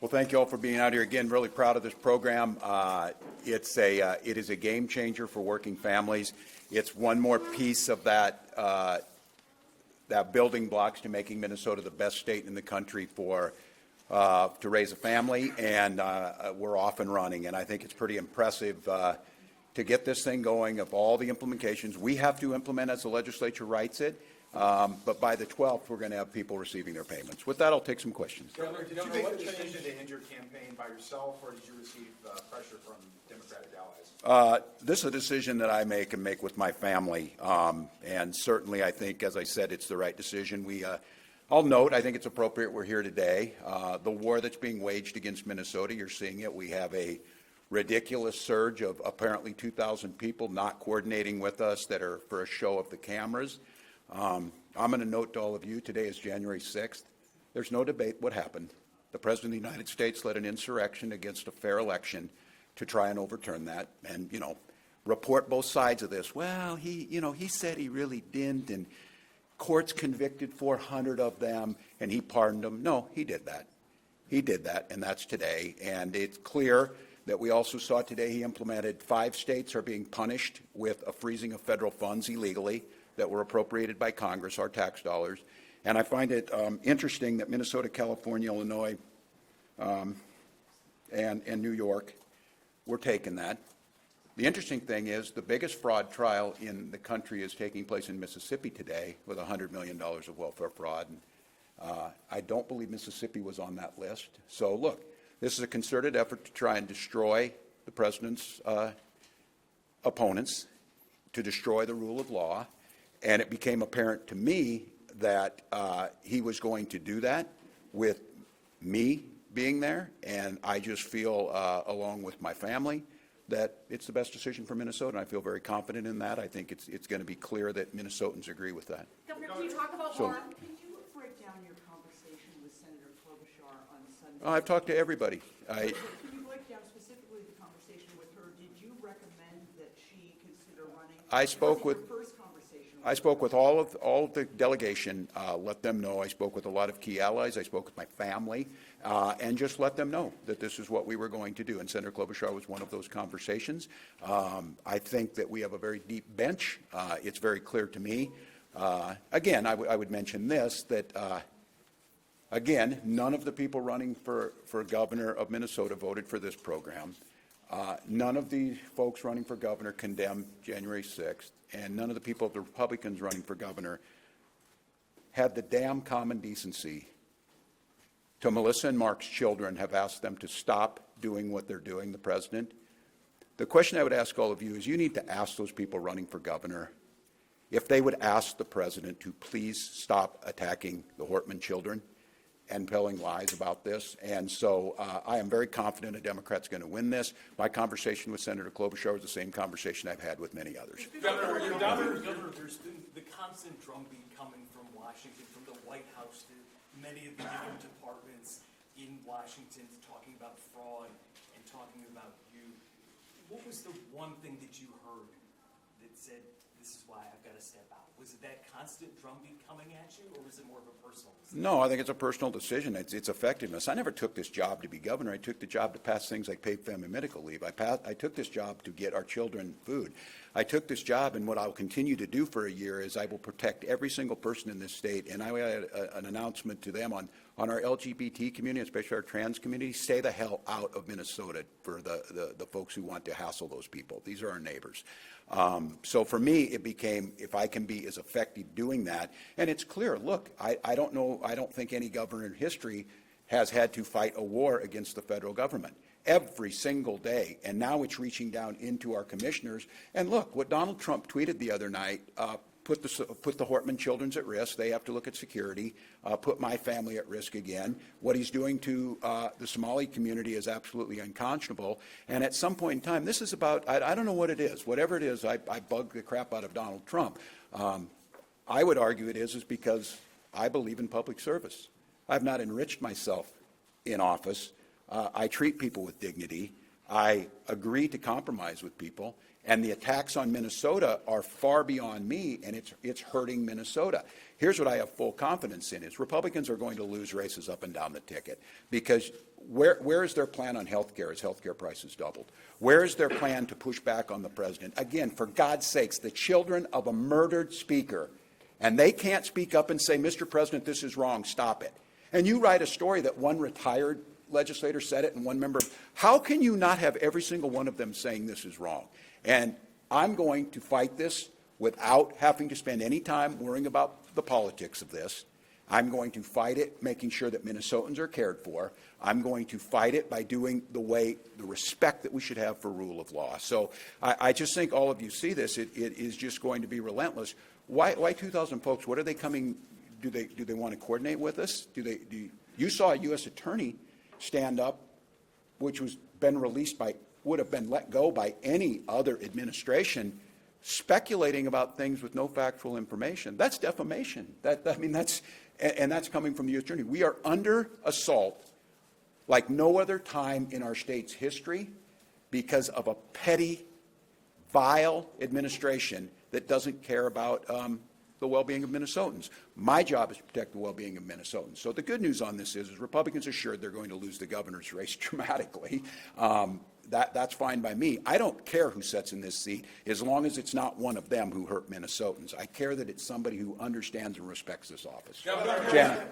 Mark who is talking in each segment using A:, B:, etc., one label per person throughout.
A: Well, thank you all for being out here. Again, really proud of this program. It is a game changer for working families. It's one more piece of that building blocks to making Minnesota the best state in the country for to raise a family, and we're off and running. And I think it's pretty impressive to get this thing going. Of all the implementations we have to implement as the legislature writes it. But by the 12th, we're going to have people receiving their payments. With that, I'll take some questions.
B: Governor, did you make the decision to end your campaign by yourself, or did you receive pressure from Democratic allies?
A: This is a decision that I make and make with my family. And certainly, I think, as I said, it's the right decision. I'll note, I think it's appropriate we're here today. The war that's being waged against Minnesota, you're seeing it. We have a ridiculous surge of apparently 2,000 people not coordinating with us that are for a show of the cameras. I'm going to note to all of you, today is January 6th. There's no debate what happened. The President of the United States led an insurrection against a fair election to try and overturn that and, report both sides of this. Well, he said he really didn't, and courts convicted 400 of them, and he pardoned them. No, he did that. He did that, and that's today. And it's clear that we also saw today he implemented 5 states are being punished with a freezing of federal funds illegally that were appropriated by Congress, our tax dollars. And I find it interesting that Minnesota, California, Illinois, and New York were taking that. The interesting thing is the biggest fraud trial in the country is taking place in Mississippi today with $100 million of welfare fraud. And, I don't believe Mississippi was on that list. So look, this is a concerted effort to try and destroy the president's opponents, to destroy the rule of law. And it became apparent to me that he was going to do that with me being there. And I just feel, along with my family, that it's the best decision for Minnesota. And I feel very confident in that. I think it's going to be clear that Minnesotans agree with that.
C: Governor, can you talk about
D: Can you break down your conversation with Senator Klobuchar on Sunday?
A: I've talked to everybody.
D: Can you break down specifically the conversation with her? Did you recommend that she consider running?
A: I spoke with.
D: First conversation
A: I spoke with all of the delegation, let them know. I spoke with a lot of key allies. I spoke with my family, and just let them know that this is what we were going to do. And Senator Klobuchar was one of those conversations. I think that we have a very deep bench. It's very clear to me. Again, I would mention this, that, again, none of the people running for governor of Minnesota voted for this program. None of the folks running for governor condemned January 6th, and none of the people, the Republicans running for governor, had the damn common decency to Melissa and Mark's children have asked them to stop doing what they're doing, the president. The question I would ask all of you is you need to ask those people running for governor if they would ask the president to please stop attacking the Hortman children and telling lies about this. And so I am very confident a Democrat's going to win this. My conversation with Senator Klobuchar was the same conversation I've had with many others.
E: Governor, there's been the constant drumbeat coming from Washington, from the White House to many of the different departments in Washington, talking about fraud and talking about you. What was the one thing that you heard that said, this is why I've got to step out? Was it that constant drumbeat coming at you, or was it more of a personal decision?
A: No, I think it's a personal decision. It's effectiveness. I never took this job to be governor. I took the job to pass things like paid family medical leave. I took this job to get our children food. I took this job, and what I'll continue to do for a year is I will protect every single person in this state. And I had an announcement to them on our LGBT community, especially our trans community. Stay the hell out of Minnesota for the folks who want to hassle those people. These are our neighbors. So for me, it became, if I can be as effective doing that, and it's clear, look, I don't think any governor in history has had to fight a war against the federal government every single day, and now it's reaching down into our commissioners. And look, what Donald Trump tweeted the other night put the Hortman children's at risk. They have to look at security, put my family at risk again. What he's doing to the Somali community is absolutely unconscionable. And at some point in time, this is about, I don't know what it is. Whatever it is, I bug the crap out of Donald Trump. I would argue it is because I believe in public service. I've not enriched myself in office. I treat people with dignity. I agree to compromise with people, and the attacks on Minnesota are far beyond me, and it's hurting Minnesota. Here's what I have full confidence in, is Republicans are going to lose races up and down the ticket, because where is their plan on health care as health care prices doubled? Where is their plan to push back on the president? Again, for God's sakes, the children of a murdered speaker, and they can't speak up and say, Mr. President, this is wrong, stop it. And you write a story that one retired legislator said it and one member. How can you not have every single one of them saying this is wrong? And I'm going to fight this without having to spend any time worrying about the politics of this. I'm going to fight it, making sure that Minnesotans are cared for. I'm going to fight it by doing the respect that we should have for rule of law. So I just think all of you see this. It is just going to be relentless. Why 2,000 folks? What are they coming? Do they want to coordinate with us? You saw a U.S. attorney stand up, which would have been let go by any other administration, speculating about things with no factual information. That's defamation. That's coming from the U.S. attorney. We are under assault like no other time in our state's history because of a petty, vile administration that doesn't care about the well-being of Minnesotans. My job is to protect the well-being of Minnesotans. So the good news on this is Republicans are sure they're going to lose the governor's race dramatically. That's fine by me. I don't care who sits in this seat as long as it's not one of them who hurt Minnesotans. I care that it's somebody who understands and respects this office. Janet.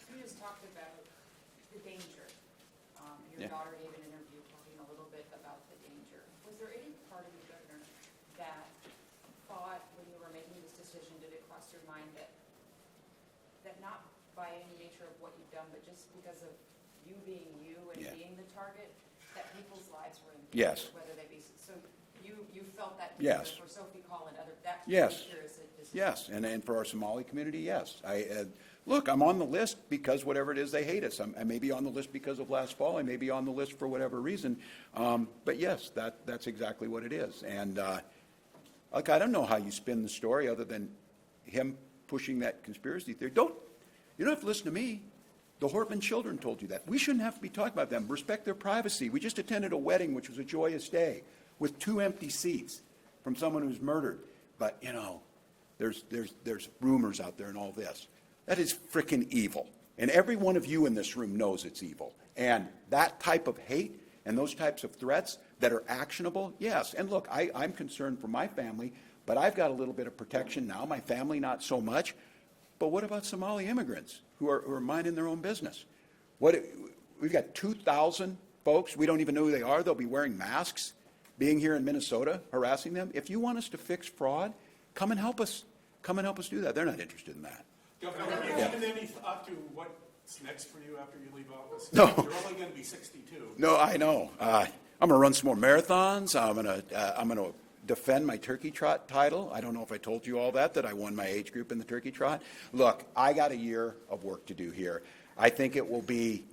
C: You just talked about the danger. Your daughter gave an interview talking a little bit about the danger. Was there any part of you, Governor, that thought when you were making this decision, did it cross your mind that not by any nature of what you've done, but just because of you being you and being the target, that people's lives were in danger?
A: Yes.
C: Whether they be so, you felt that
A: Yes.
C: for Sophie Call and other that.
A: Yes.
C: Decision.
A: Yes, and for our Somali community, yes. Look, I'm on the list because whatever it is, they hate us. I may be on the list because of last fall. I may be on the list for whatever reason. But yes, that's exactly what it is. And look, I don't know how you spin the story other than him pushing that conspiracy theory. You don't have to listen to me. The Hortman children told you that. We shouldn't have to be talking about them. Respect their privacy. We just attended a wedding, which was a joyous day, with 2 empty seats from someone who's murdered. But, there's rumors out there and all this. That is frickin' evil. And every one of you in this room knows it's evil. And that type of hate and those types of threats that are actionable, yes. And look, I'm concerned for my family, but I've got a little bit of protection now. My family, not so much. But what about Somali immigrants who are minding their own business? We've got 2,000 folks. We don't even know who they are. They'll be wearing masks, being here in Minnesota, harassing them. If you want us to fix fraud, come and help us. Come and help us do that. They're not interested in that.
F: Governor, have you given any thought to what's next for you after you leave office?
A: No.
F: You're only going to be 62.
A: No, I know. I'm going to run some more marathons. I'm going to defend my turkey trot title. I don't know if I told you all that I won my age group in the turkey trot. Look, I got a year of work to do here. I think it will be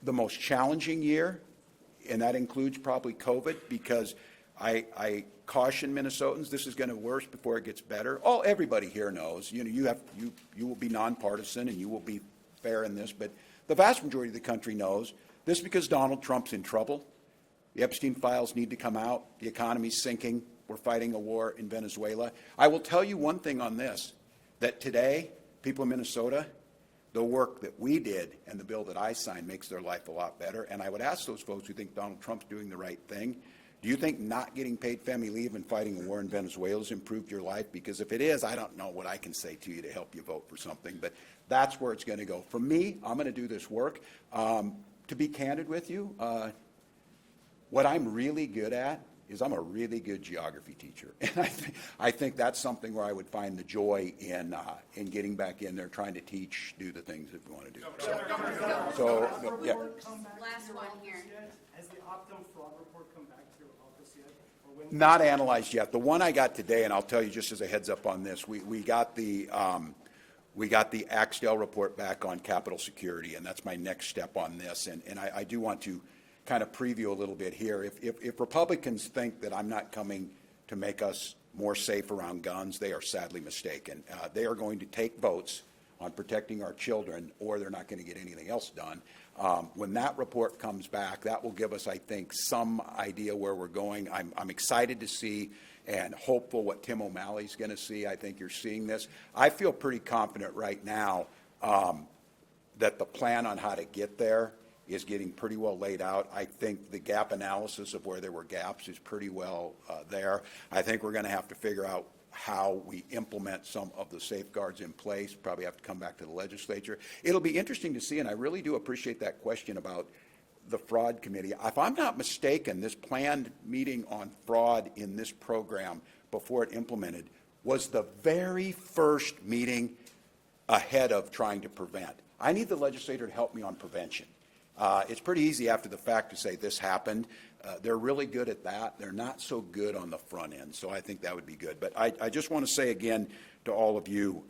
A: the most challenging year, and that includes probably COVID, because I caution Minnesotans, this is going to worse before it gets better. Everybody here knows, you will be nonpartisan and you will be fair in this, but the vast majority of the country knows this is because Donald Trump's in trouble. The Epstein files need to come out. The economy's sinking. We're fighting a war in Venezuela. I will tell you one thing on this, that today, people in Minnesota, the work that we did and the bill that I signed makes their life a lot better. And I would ask those folks who think Donald Trump's doing the right thing, do you think not getting paid family leave and fighting a war in Venezuela has improved your life? Because if it is, I don't know what I can say to you to help you vote for something. But that's where it's going to go. For me, I'm going to do this work. To be candid with you, what I'm really good at is I'm a really good geography teacher. And I think that's something where I would find the joy in getting back in there, trying to teach, do the things that we want to do. Yeah.
C: Last one here.
G: Has the Optum fraud report come back to your office yet? Or when?
A: Not analyzed yet. The one I got today, and I'll tell you just as a heads up on this, we got the Axtell report back on Capitol Security, and that's my next step on this. And I do want to kind of preview a little bit here. If Republicans think that I'm not coming to make us more safe around guns, they are sadly mistaken. They are going to take votes on protecting our children, or they're not going to get anything else done. When that report comes back, that will give us, I think, some idea where we're going. I'm excited to see and hopeful what Tim O'Malley's going to see. I think you're seeing this. I feel pretty confident right now that the plan on how to get there is getting pretty well laid out. I think the gap analysis of where there were gaps is pretty well there. I think we're going to have to figure out how we implement some of the safeguards in place. Probably have to come back to the legislature. It'll be interesting to see, and I really do appreciate that question about the fraud committee. If I'm not mistaken, this planned meeting on fraud in this program before it implemented was the very first meeting ahead of trying to prevent. I need the legislator to help me on prevention. It's pretty easy after the fact to say this happened. They're really good at that. They're not so good on the front end, so I think that would be good. But I just want to say again to all of you,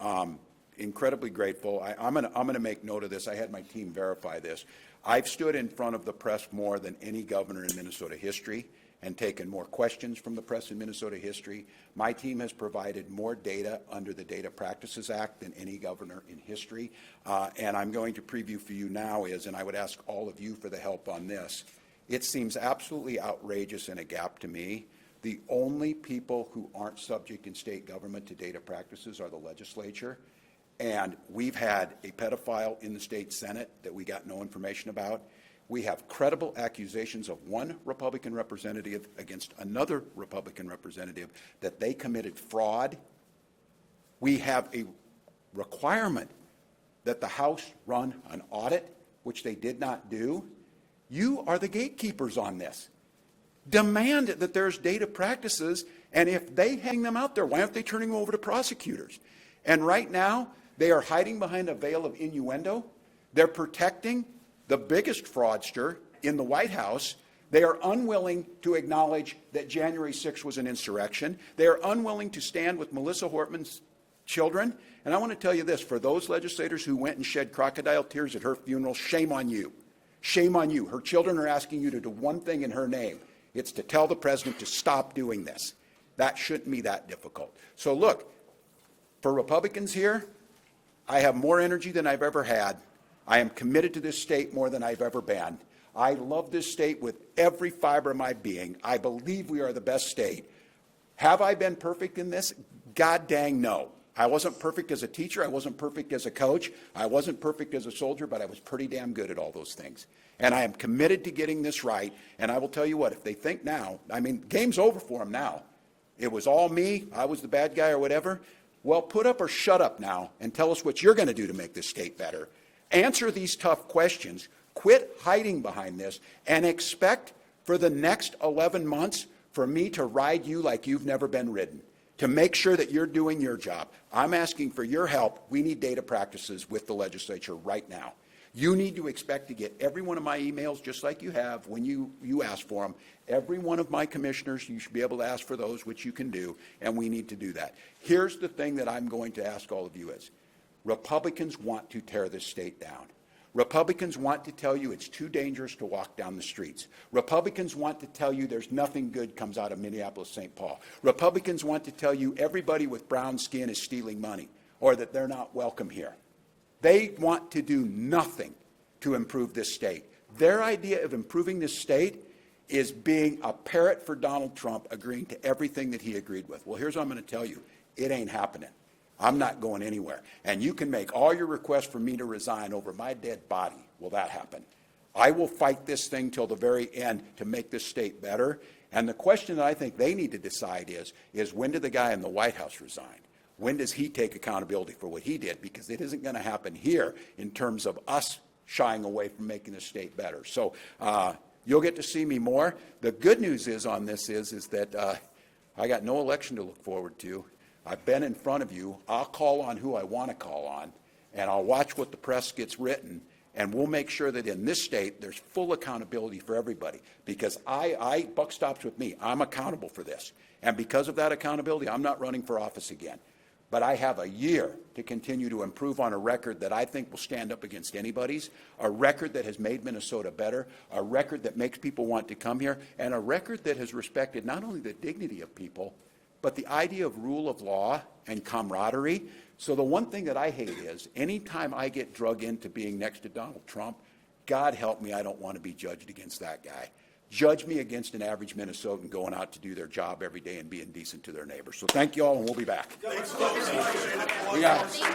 A: incredibly grateful. I'm going to make note of this. I had my team verify this. I've stood in front of the press more than any governor in Minnesota history and taken more questions from the press in Minnesota history. My team has provided more data under the Data Practices Act than any governor in history. And I'm going to preview for you now and I would ask all of you for the help on this. It seems absolutely outrageous and a gap to me. The only people who aren't subject in state government to data practices are the legislature. And we've had a pedophile in the state Senate that we got no information about. We have credible accusations of one Republican representative against another Republican representative that they committed fraud. We have a requirement that the House run an audit, which they did not do. You are the gatekeepers on this. Demand that there's data practices, and if they hang them out there, why aren't they turning them over to prosecutors? And right now, they are hiding behind a veil of innuendo. They're protecting the biggest fraudster in the White House. They are unwilling to acknowledge that January 6th was an insurrection. They are unwilling to stand with Melissa Hortman's children. And I want to tell you this, for those legislators who went and shed crocodile tears at her funeral, shame on you. Shame on you. Her children are asking you to do one thing in her name. It's to tell the president to stop doing this. That shouldn't be that difficult. So look, for Republicans here, I have more energy than I've ever had. I am committed to this state more than I've ever been. I love this state with every fiber of my being. I believe we are the best state. Have I been perfect in this? God dang no. I wasn't perfect as a teacher. I wasn't perfect as a coach. I wasn't perfect as a soldier, but I was pretty damn good at all those things. And I am committed to getting this right. And I will tell you what, if they think now, I mean, game's over for them now. It was all me. I was the bad guy or whatever. Well, put up or shut up now and tell us what you're going to do to make this state better. Answer these tough questions. Quit hiding behind this and expect for the next 11 months for me to ride you like you've never been ridden, to make sure that you're doing your job. I'm asking for your help. We need data practices with the legislature right now. You need to expect to get every one of my emails just like you have when you ask for them. Every one of my commissioners, you should be able to ask for those, which you can do, and we need to do that. Here's the thing that I'm going to ask all of you is, Republicans want to tear this state down. Republicans want to tell you it's too dangerous to walk down the streets. Republicans want to tell you there's nothing good comes out of Minneapolis-St. Paul. Republicans want to tell you everybody with brown skin is stealing money or that they're not welcome here. They want to do nothing to improve this state. Their idea of improving this state is being a parrot for Donald Trump, agreeing to everything that he agreed with. Well, here's what I'm going to tell you. It ain't happening. I'm not going anywhere. And you can make all your requests for me to resign over my dead body. Will that happen? I will fight this thing till the very end to make this state better. And the question that I think they need to decide is when did the guy in the White House resign? When does he take accountability for what he did? Because it isn't going to happen here in terms of us shying away from making the state better. So you'll get to see me more. The good news is on this is that I got no election to look forward to. I've been in front of you. I'll call on who I want to call on, and I'll watch what the press gets written, and we'll make sure that in this state there's full accountability for everybody. Because buck stops with me. I'm accountable for this. And because of that accountability, I'm not running for office again. But I have a year to continue to improve on a record that I think will stand up against anybody's, a record that has made Minnesota better, a record that makes people want to come here, and a record that has respected not only the dignity of people, but the idea of rule of law and camaraderie. So the one thing that I hate is anytime I get drug into being next to Donald Trump, God help me, I don't want to be judged against that guy. Judge me against an average Minnesotan going out to do their job every day and being decent to their neighbors. So thank you all, and we'll be back.
H: Thank you. We'll be back soon.